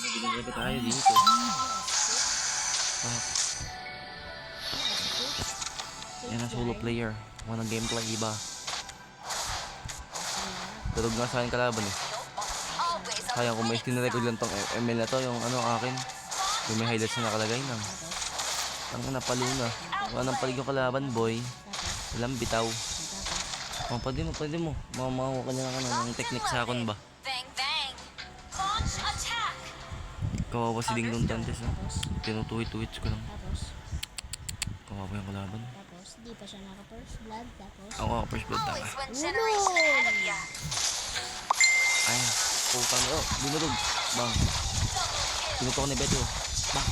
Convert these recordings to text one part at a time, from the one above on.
Ginagabi tayo dito. Yan ang solo player. Walang gameplay iba. Tulog nga sa akin kalaban eh. Sayang kung may skin-record lang tong ML na to. Yung ano akin. Yung may highlights na nakalagay lang. Ang napalo na. Wala nang palig yung kalaban boy. Walang bitaw. Oh, pwede mo. Mamahawa ka niya ng technique sa akon ba? Kawawa si Ding Dong Dantes ha. Tinutuhit-tuhit ko lang. Kawawa yung kalaban. Tapos, di pa siya naka-first blood. Tapos, Ako first blood tama. Ay, putang na. Oh, binurog. Bang. Pinuto ko ni Beto. Bang.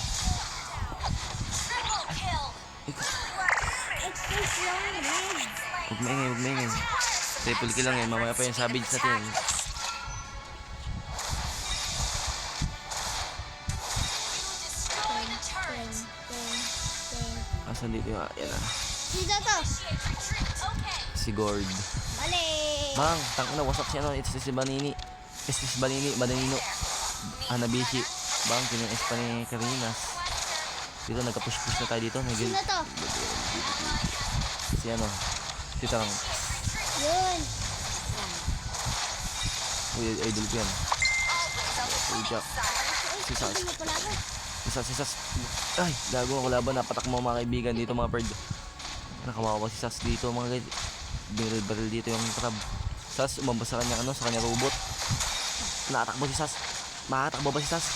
Huwag maingay. Triple kill lang eh. Mamaya pa yung savage natin. Asan dito yung yan ah. Sino to? Si Gord. Mali! Bang, tangina wasak siya no. It's si Banini. Badanino. Hanabishi. Bang, kinuis pa ni Karinas. Dito nagka-push-push na tayo dito. Sino to? Si ano? Si Tarang. Yun! Uy, idol ko yan. Uy, Jack. Si Sas. Si Sas. Ay, gago ako laban. Napatak mo mga kaibigan dito mga bird. Nakawawa si Sas dito mga guys. Baril dito yung crab. Sas, umambas sa kanya sa kanya robot. Nakatakbo si Sas. Makatakbo ba si Sas?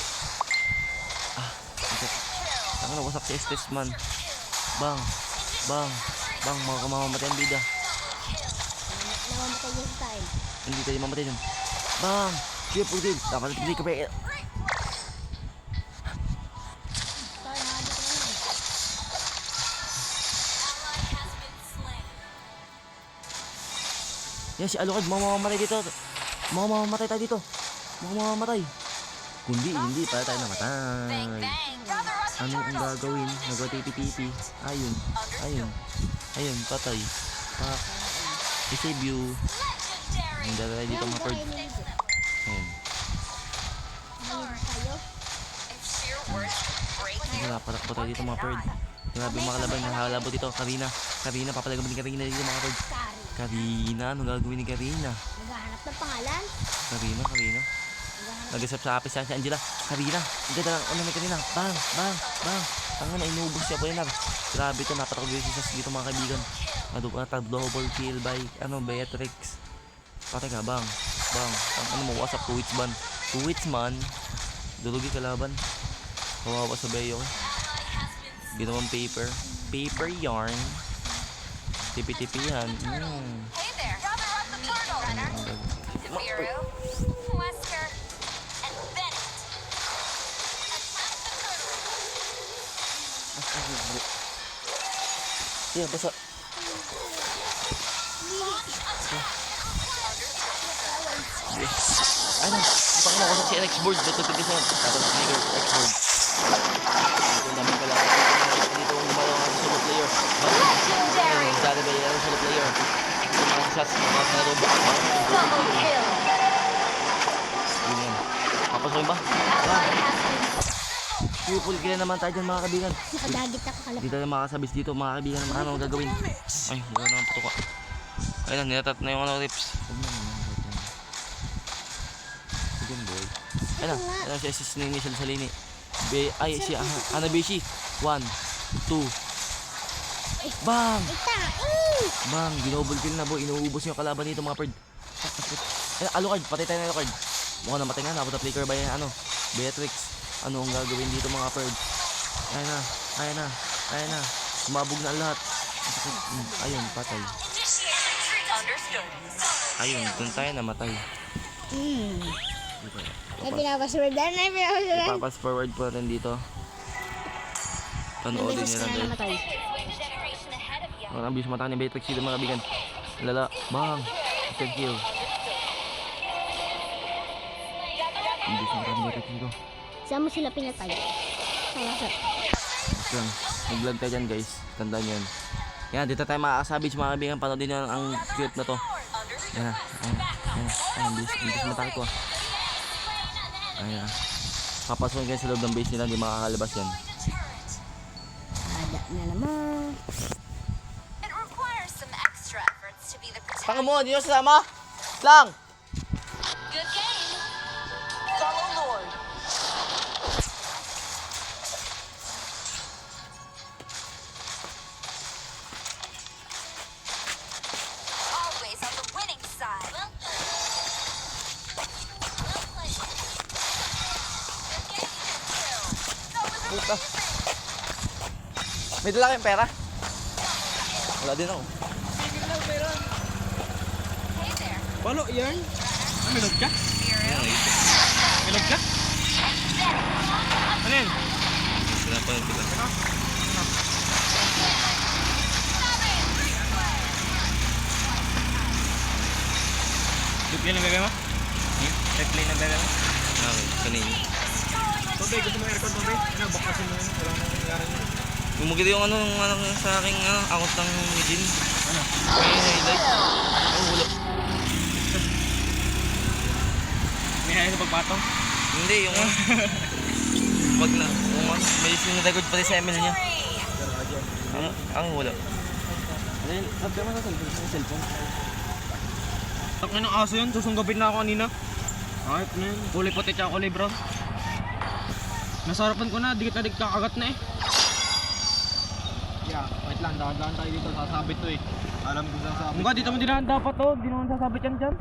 Ah, okay. Wasak si Estes man. Bang. Mamamatay ang bida. Namamatay yung style. Hindi tayo mamatay dun. Bang! Triple kill! Dapat hindi ka pa yan si Alucard, mamamatay dito. Mamamatay tayo dito. Mamamatay. Kundi hindi pa tayo namatay. Ano ang gagawin? Nagwatipi-tipi. Ayun, patay. Pak. I-save you. Hindi tayo dito mga bird. Ayun. Patak po tayo dito mga bird. Grabe mga kalaban. Nakalabo dito. Karina, papalagaban ni Karina dito mga bird. Karina, ano gagawin ni Karina? Naghahanap ng pangalan? Karina. Nag-isap sa apis si Angela. Karina, ganda lang. Ano may Karina? Bang. Tangan na inubos siya po yun. Grabe ito, napatakbo yung sisas dito mga kaibigan. Double kill by, Beatrix. Patay ka, bang. Ano mo, what's up, two hits man. Dulugi kalaban. Kawawa sa Bayo. Ginawang paper yarn. Tipi-tipihan. Hey there, gather up the portal runner. Kabiru, Wesker, and Bennett. Attack the turtle. Yeah, basta. Ano? Ipang mo kasi si X-board. Dito tigisan. Tapos nigger X-board. Ito namin pala. Dito gumalaw nga sa solo player. Legendary. Dali ba yan solo player? Ito mga shots. Mga robot. Double kill. Yun yan. Tapos mo ba? Triple kill naman tayo dyan mga kaibigan. Nakadagit ako kalap. Dito tayo makasabis dito mga kaibigan. Ano ang gagawin? Ay, wala naman puto ka. Ayun na, nilatat na yung rips. Sige boy. Ayun na, si assist ni Initial Salini. Ay, si Hanabishi. 1, 2. Bang! Bang, ginobol kill na boy. Inuubos yung kalaban dito mga bird. Ayun, Alucard, patay tayo na Alucard. Mukhang namatay nga, napunta flicker ba yan, Beatrix. Ano ang gagawin dito mga bird? Ayun na. Sumabog na ang lahat. Ayun, patay. Ayun, dun tayo namatay. Ay, pinapaswerdan. Ipapass forward po natin dito. Panoodin nyo lang guys. Namatay. Ang ambis mata ni Beatrix dito mga kabigan. Lala, bang! Third kill. Ambis mata ni Beatrix dito. Saan mo sila pinatay? Saan? Lang, mag-vlog tayo dyan guys. Tandaan nyo yan. Yan, dito tayo makakasabit mga kaibigan. Panoodin nyo ang clip na to. Yan, ambis mata ko. Ayan. Papasukin kayo sa loob ng base nila, hindi makakalabas yan. Ada na naman. It requires some extra efforts to be the protector. Tanga mo, hindi nyo sasama? Lang! Good game. Follow Lord. Always on the winning side. Well played. Good game, you two. That was Puta. amazing. May dala kayong pera? Wala din ako. Hey there. Palo, yan. Milog ka? Hero. Milog ka? Ano yun? Sila pa yun sila. Replay ng bebe mo? Replay ng bebe mo? Okay, kanina. Tobe, gusto mo aircon, Tobe? Ano, bakasin mo yun. Wala nang nangyari yun. Bumugil yung ano sa aking akot ng Eugene. Ano? May highlight. Oh, wala. May haya sa pagpatong? Hindi, yung pag na, yung ano, may sinrecord pati sa email niya. Ang wala. Ano yun? Sabi mo sa cellphone? Takin ng aso yun, susunggapin na ako kanina. Ayop na yun, kulay puti tsaka kulay brown. Nasarapan ko na, dikit na dikit kakagat na eh. Yeah, wait lang, dahan tayo dito, sasabit to eh. Alam ko sasabit. Mukha dito mo dinahan dapat to, di naman sasabit yan dyan.